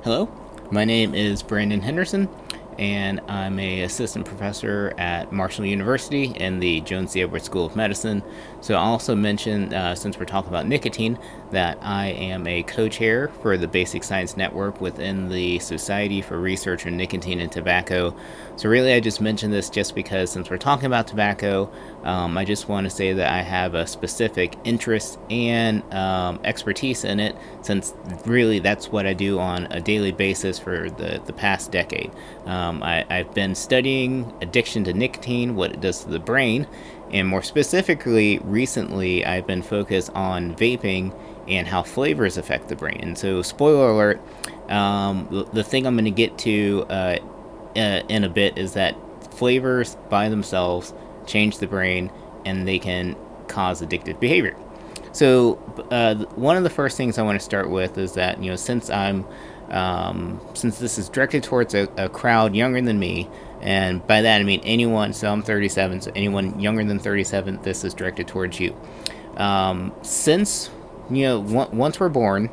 Hello, my name is Brandon Henderson, and I'm a assistant professor at Marshall University in the Joan C. Edwards School of Medicine. So I'll also mention, since we're talking about nicotine, that I am a co-chair for the Basic Science Network within the Society for Research on Nicotine and Tobacco. So really, I just mentioned this just because since we're talking about tobacco, I just want to say that I have a specific interest and expertise in it, since really that's what I do on a daily basis for the past decade. I've been studying addiction to nicotine, what it does to the brain, and more specifically, recently I've been focused on vaping and how flavors affect the brain. And so, spoiler alert, the thing I'm going to get to in a bit is that flavors by themselves change the brain and they can cause addictive behavior. So, one of the first things I want to start with is that since this is directed towards a crowd younger than me, and by that I mean anyone. So I'm 37, so anyone younger than 37, this is directed towards you. Since once we're born,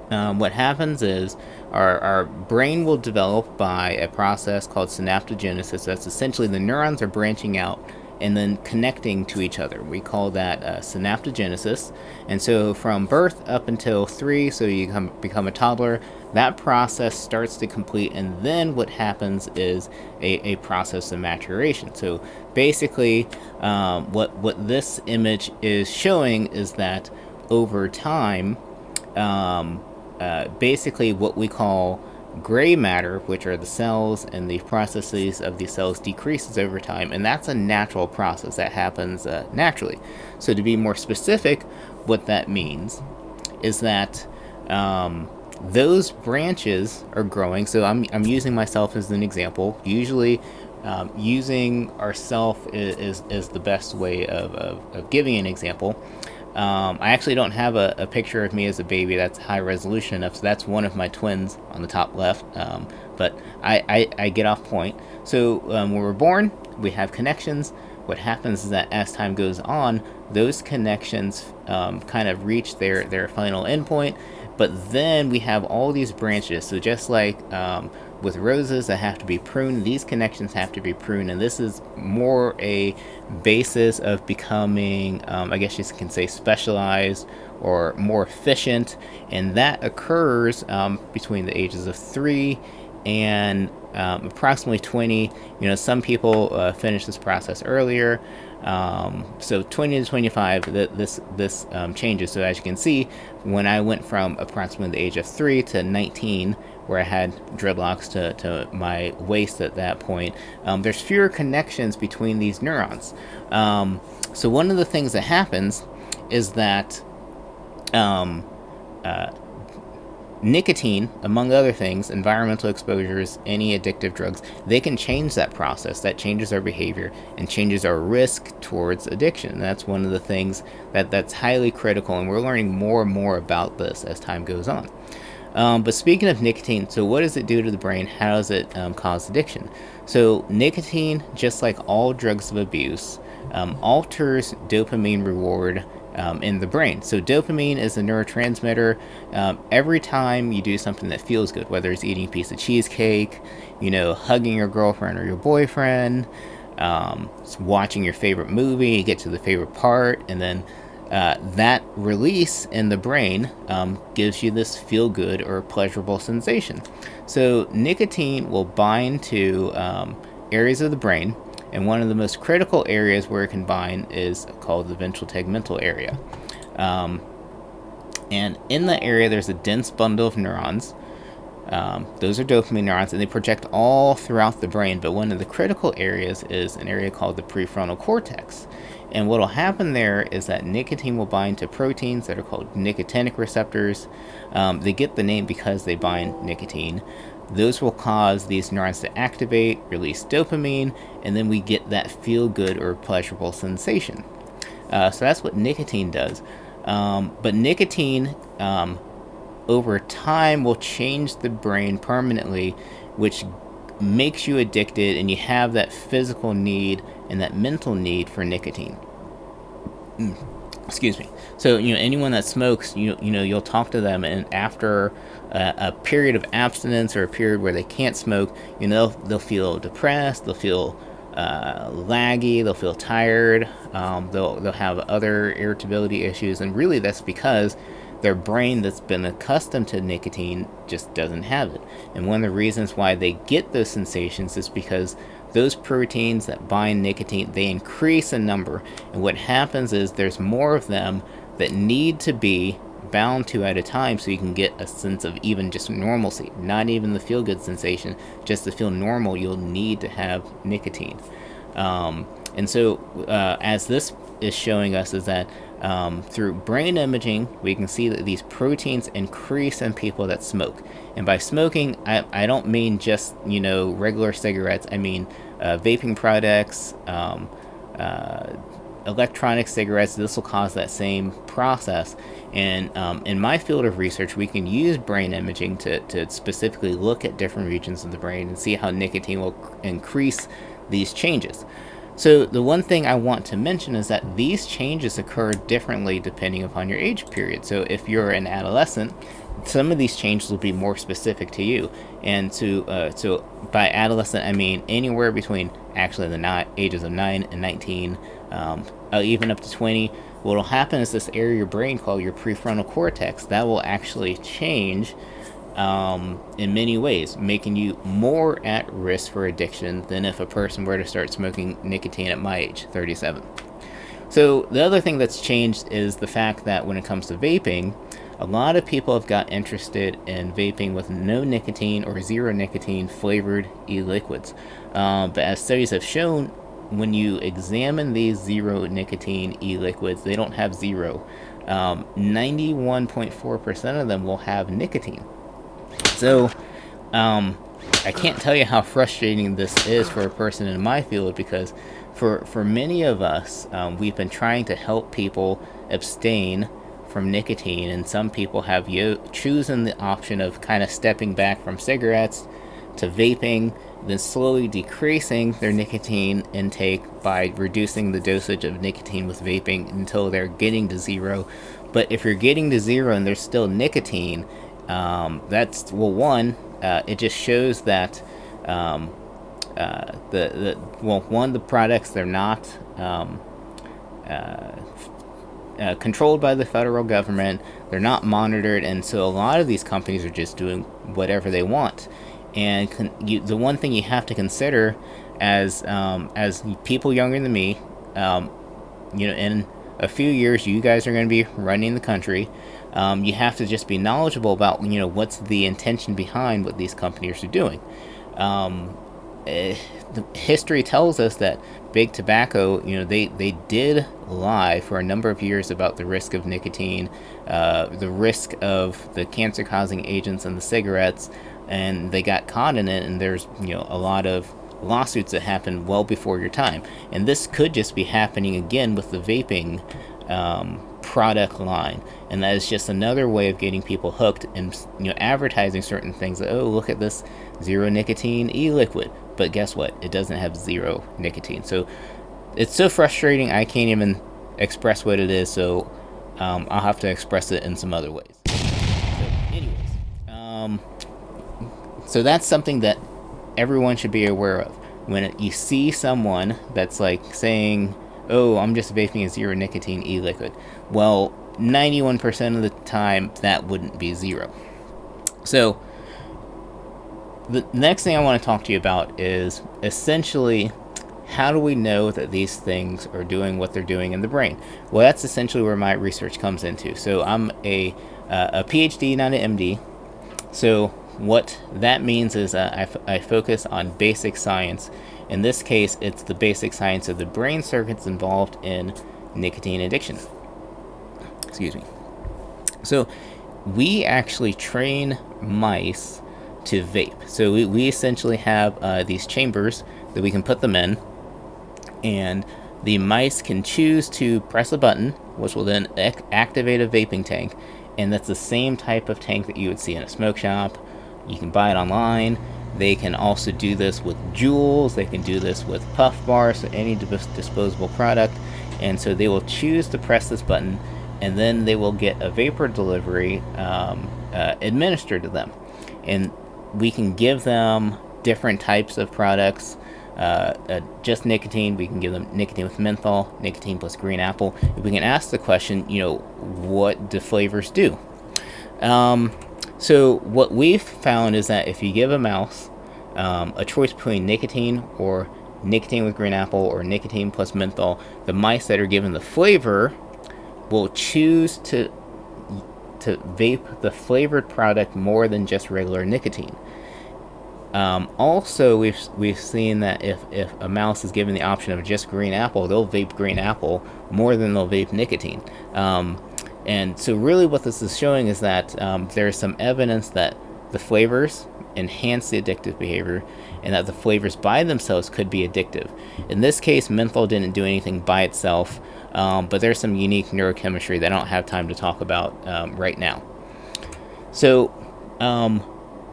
what happens is our brain will develop by a process called synaptogenesis. That's essentially the neurons are branching out and then connecting to each other. We call that synaptogenesis. And so from birth up until 3, so you become a toddler, that process starts to complete, and then what happens is a process of maturation. So basically, what this image is showing is that over time, basically what we call gray matter, which are the cells and the processes of these cells, decreases over time, and that's a natural process that happens naturally. So to be more specific, what that means is that those branches are growing. So I'm using myself as an example. Usually, using ourself is the best way of giving an example. I actually don't have a picture of me as a baby that's high resolution enough, so that's one of my twins on the top left. But I get off point. So when we're born, we have connections. What happens is that as time goes on, those connections kind of reach their final endpoint, but then we have all these branches. So just like with roses that have to be pruned, these connections have to be pruned, and this is more a basis of becoming, I guess you can say, specialized or more efficient, and that occurs between the ages of 3 and approximately 20. Some people finish this process earlier. So 20 to 25, this changes. So as you can see, when I went from approximately the age of 3 to 19, where I had dreadlocks to my waist at that point, there's fewer connections between these neurons. So one of the things that happens is that nicotine, among other things, environmental exposures, any addictive drugs, they can change that process. That changes our behavior and changes our risk towards addiction. And that's one of the things that's highly critical, and we're learning more and more about this as time goes on. But speaking of nicotine, so what does it do to the brain? How does it cause addiction? So nicotine, just like all drugs of abuse, alters dopamine reward in the brain. So dopamine is a neurotransmitter. Every time you do something that feels good, whether it's eating a piece of cheesecake, hugging your girlfriend or your boyfriend, watching your favorite movie, you get to the favorite part, and then that release in the brain gives you this feel-good or pleasurable sensation. So nicotine will bind to areas of the brain, and one of the most critical areas where it can bind is called the ventral tegmental area. And in that area, there's a dense bundle of neurons. Those are dopamine neurons, and they project all throughout the brain. But one of the critical areas is an area called the prefrontal cortex. And what will happen there is that nicotine will bind to proteins that are called nicotinic receptors. They get the name because they bind nicotine. Those will cause these neurons to activate, release dopamine, and then we get that feel-good or pleasurable sensation. So that's what nicotine does. But nicotine, over time, will change the brain permanently, which makes you addicted, and you have that physical need and that mental need for nicotine. Excuse me. So anyone that smokes, you'll talk to them, and after a period of abstinence or a period where they can't smoke, they'll feel depressed, they'll feel laggy, they'll feel tired, they'll have other irritability issues, and really that's because their brain that's been accustomed to nicotine just doesn't have it. And one of the reasons why they get those sensations is because those proteins that bind nicotine, they increase in number. And what happens is there's more of them that need to be bound to at a time, so you can get a sense of even just normalcy, not even the feel good sensation, just to feel normal. You'll need to have nicotine. And so as this is showing us is that through brain imaging, we can see that these proteins increase in people that smoke. And by smoking, I don't mean just regular cigarettes. I mean vaping products, electronic cigarettes. This will cause that same process. And in my field of research, we can use brain imaging to specifically look at different regions of the brain and see how nicotine will increase these changes. So the one thing I want to mention is that these changes occur differently depending upon your age period. So if you're an adolescent, some of these changes will be more specific to you. And so by adolescent, I mean anywhere between actually the ages of 9 and 19, even up to 20. What will happen is this area of your brain called your prefrontal cortex, that will actually change in many ways, making you more at risk for addiction than if a person were to start smoking nicotine at my age, 37. So the other thing that's changed is the fact that when it comes to vaping, a lot of people have got interested in vaping with no nicotine or zero nicotine flavored e-liquids. But as studies have shown, when you examine these zero nicotine e-liquids, they don't have zero. 91.4% of them will have nicotine. So, I can't tell you how frustrating this is for a person in my field, because for many of us, we've been trying to help people abstain from nicotine, and some people have chosen the option of kind of stepping back from cigarettes to vaping, then slowly decreasing their nicotine intake by reducing the dosage of nicotine with vaping until they're getting to zero. But if you're getting to zero and there's still nicotine, that's, well, one, it just shows that the products, they're not controlled by the federal government, they're not monitored, and so a lot of these companies are just doing whatever they want. And the one thing you have to consider as people younger than me, in a few years, you guys are going to be running the country. You have to just be knowledgeable about, what's the intention behind what these companies are doing. The history tells us that big tobacco, they did lie for a number of years about the risk of nicotine, the risk of the cancer-causing agents in the cigarettes, and they got caught in it, and there's, a lot of lawsuits that happened well before your time. And this could just be happening again with the vaping product line, and that is just another way of getting people hooked and advertising certain things, like, oh, look at this zero nicotine e-liquid, but guess what, it doesn't have zero nicotine. So it's so frustrating, I can't even express what it is, so I'll have to express it in some other ways. So anyways, so that's something that everyone should be aware of. When you see someone that's like saying, oh, I'm just vaping a zero nicotine e-liquid, well, 91% of the time that wouldn't be zero. So the next thing I want to talk to you about is essentially, how do we know that these things are doing what they're doing in the brain? Well, that's essentially where my research comes into. So I'm a PhD, not an MD. So what that means is I focus on basic science. In this case, it's the basic science of the brain circuits involved in nicotine addiction. Excuse me. So we actually train mice to vape. So we essentially have these chambers that we can put them in, and the mice can choose to press a button, which will then activate a vaping tank, and that's the same type of tank that you would see in a smoke shop. You can buy it online. They can also do this with Juuls. They can do this with Puff Bars, so any disposable product. and so they will choose to press this button, and then they will get a vapor delivery administered to them. And we can give them different types of products. Just nicotine, we can give them nicotine with menthol, nicotine plus green apple. We can ask the question, what do flavors do? So what we've found is that if you give a mouse a choice between nicotine or nicotine with green apple or nicotine plus menthol, the mice that are given the flavor will choose to vape the flavored product more than just regular nicotine. Also, we've seen that if a mouse is given the option of just green apple, they'll vape green apple more than they'll vape nicotine. And so really what this is showing is that there's some evidence that the flavors enhance the addictive behavior, and that the flavors by themselves could be addictive. In this case, menthol didn't do anything by itself, but there's some unique neurochemistry that I don't have time to talk about right now. So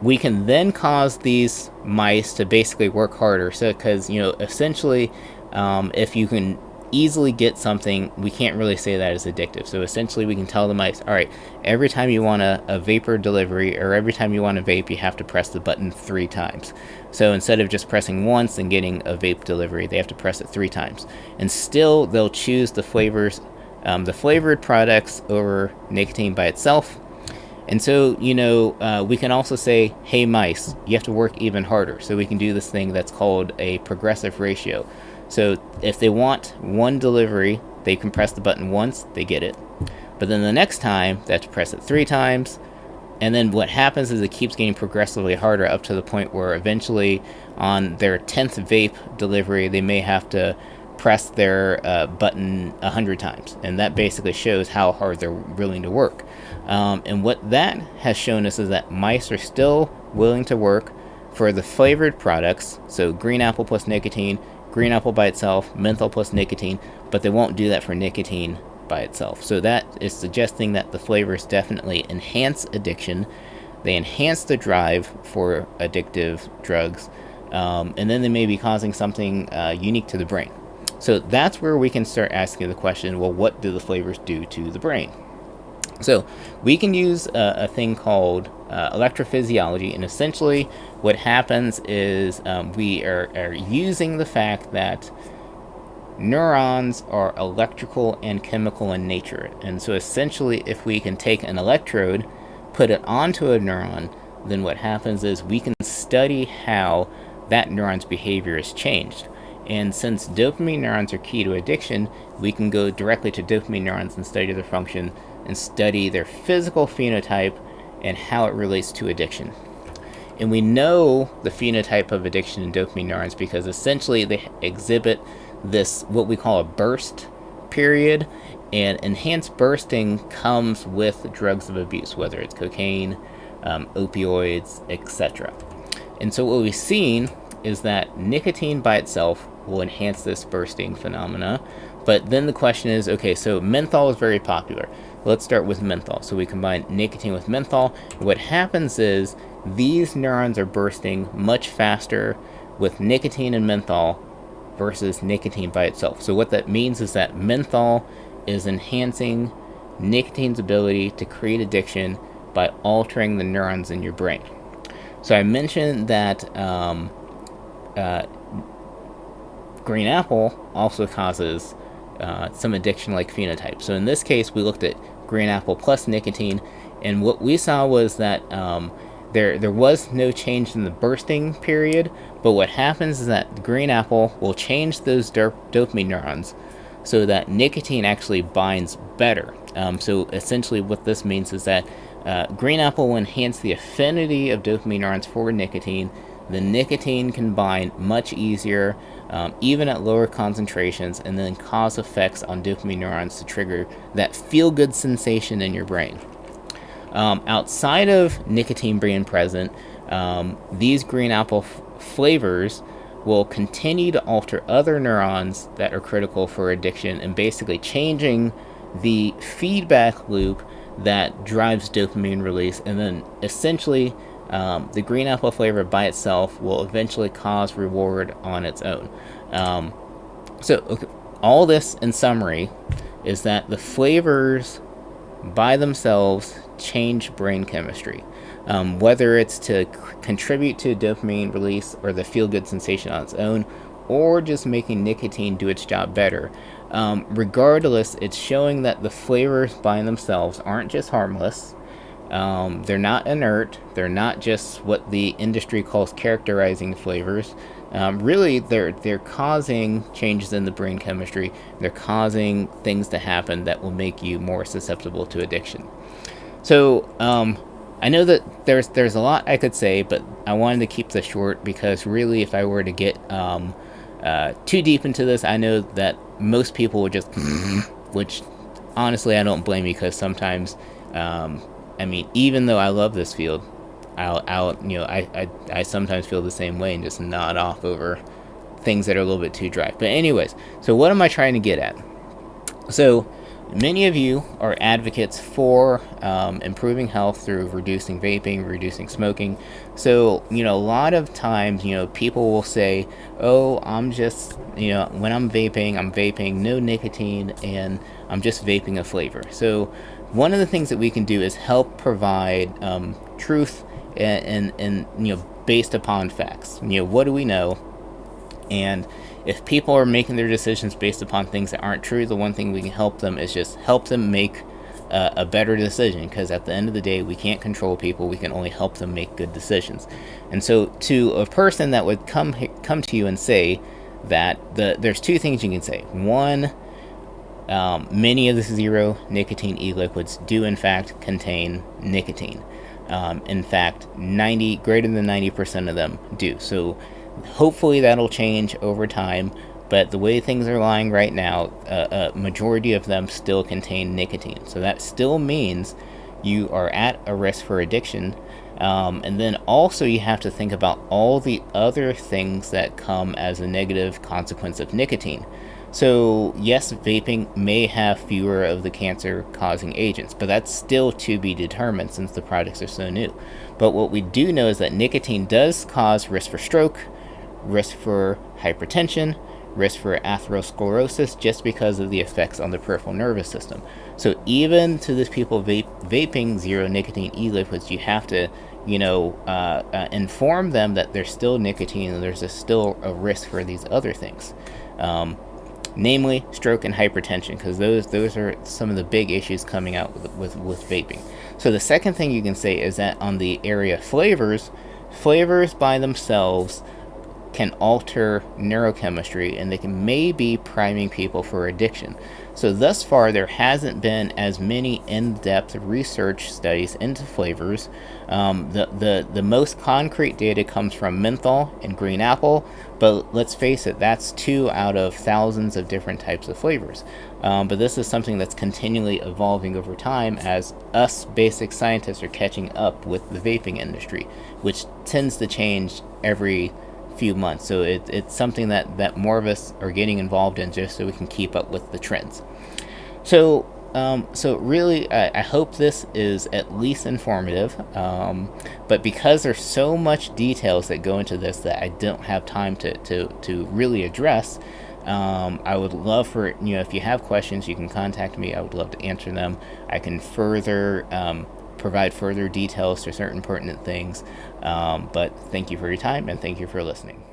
we can then cause these mice to basically work harder. So because essentially if you can easily get something, we can't really say that is addictive. So essentially we can tell the mice, all right, every time you want a vapor delivery, or every time you want to vape, you have to press the button 3 times. So instead of just pressing once and getting a vape delivery, they have to press it 3 times. And still they'll choose the flavors, the flavored products over nicotine by itself. And so, we can also say, hey mice, you have to work even harder. So we can do this thing that's called a progressive ratio. So if they want one delivery, they can press the button once, they get it. But then the next time, they have to press it 3 times. And then what happens is it keeps getting progressively harder up to the point where eventually on their 10th vape delivery, they may have to press their button 100 times. And that basically shows how hard they're willing to work. And what that has shown us is that mice are still willing to work for the flavored products, so green apple plus nicotine, green apple by itself, menthol plus nicotine, but they won't do that for nicotine by itself. So that is suggesting that the flavors definitely enhance addiction. They enhance the drive for addictive drugs, and then they may be causing something unique to the brain. So that's where we can start asking the question, well, what do the flavors do to the brain? So we can use a thing called electrophysiology, and essentially what happens is we are using the fact that neurons are electrical and chemical in nature. And so essentially if we can take an electrode, put it onto a neuron, then what happens is we can study how that neuron's behavior is changed. And since dopamine neurons are key to addiction, we can go directly to dopamine neurons and study their function and study their physical phenotype and how it relates to addiction. And we know the phenotype of addiction in dopamine neurons because essentially they exhibit this, what we call a burst period, and enhanced bursting comes with drugs of abuse, whether it's cocaine, opioids, etc. And so what we've seen is that nicotine by itself will enhance this bursting phenomena. But then the question is, okay, so menthol is very popular. Let's start with menthol. So we combine nicotine with menthol. What happens is these neurons are bursting much faster with nicotine and menthol versus nicotine by itself. So what that means is that menthol is enhancing nicotine's ability to create addiction by altering the neurons in your brain. So I mentioned that green apple also causes some addiction-like phenotype. So in this case, we looked at green apple plus nicotine, and what we saw was that there was no change in the bursting period, but what happens is that the green apple will change those dopamine neurons so that nicotine actually binds better. So essentially what this means is that green apple will enhance the affinity of dopamine neurons for nicotine. The nicotine can bind much easier, even at lower concentrations, and then cause effects on dopamine neurons to trigger that feel-good sensation in your brain. Outside of nicotine being present, these green apple flavors will continue to alter other neurons that are critical for addiction and basically changing the feedback loop that drives dopamine release, and then essentially the green apple flavor by itself will eventually cause reward on its own. So all this in summary is that the flavors by themselves change brain chemistry. Whether it's to contribute to dopamine release or the feel good sensation on its own, or just making nicotine do its job better. Regardless, it's showing that the flavors by themselves aren't just harmless. They're not inert. They're not just what the industry calls characterizing flavors. Really, they're causing changes in the brain chemistry. They're causing things to happen that will make you more susceptible to addiction. So I know that there's a lot I could say, but I wanted to keep this short because really, if I were to get too deep into this, I know that most people would just, which honestly I don't blame you, because sometimes, I mean, even though I love this field, I sometimes feel the same way and just nod off over things that are a little bit too dry. But anyways, so what am I trying to get at? So many of you are advocates for improving health through reducing vaping, reducing smoking. So, a lot of times, people will say, oh, I'm just, when I'm vaping no nicotine, and I'm just vaping a flavor. So one of the things that we can do is help provide truth and based upon facts. What do we know? And if people are making their decisions based upon things that aren't true, the one thing we can help them is just help them make a better decision, because at the end of the day, we can't control people. We can only help them make good decisions. And so to a person that would come to you and say that there's two things you can say. One, many of the zero nicotine e-liquids do in fact contain nicotine. In fact, greater than 90% of them do. So hopefully that'll change over time, but the way things are lying right now, a majority of them still contain nicotine. So that still means you are at a risk for addiction. And then also you have to think about all the other things that come as a negative consequence of nicotine. So yes, vaping may have fewer of the cancer-causing agents, but that's still to be determined since the products are so new. But what we do know is that nicotine does cause risk for stroke, risk for hypertension, risk for atherosclerosis, just because of the effects on the peripheral nervous system. So even to these people vaping zero nicotine e-liquids, you have to, inform them that there's still nicotine and there's still a risk for these other things. Namely stroke and hypertension, because those are some of the big issues coming out with vaping. So the second thing you can say is that on the area of flavors by themselves can alter neurochemistry, and they can maybe priming people for addiction. So thus far, there hasn't been as many in-depth research studies into flavors. The most concrete data comes from menthol and green apple, but let's face it, that's 2 out of thousands of different types of flavors. But this is something that's continually evolving over time as us basic scientists are catching up with the vaping industry, which tends to change every few months. So it's something that more of us are getting involved in, just so we can keep up with the trends. So really, I hope this is at least informative. But because there's so much details that go into this that I don't have time to really address, I would love for, if you have questions, you can contact me. I would love to answer them. I can further provide further details to certain pertinent things. But thank you for your time, and thank you for listening.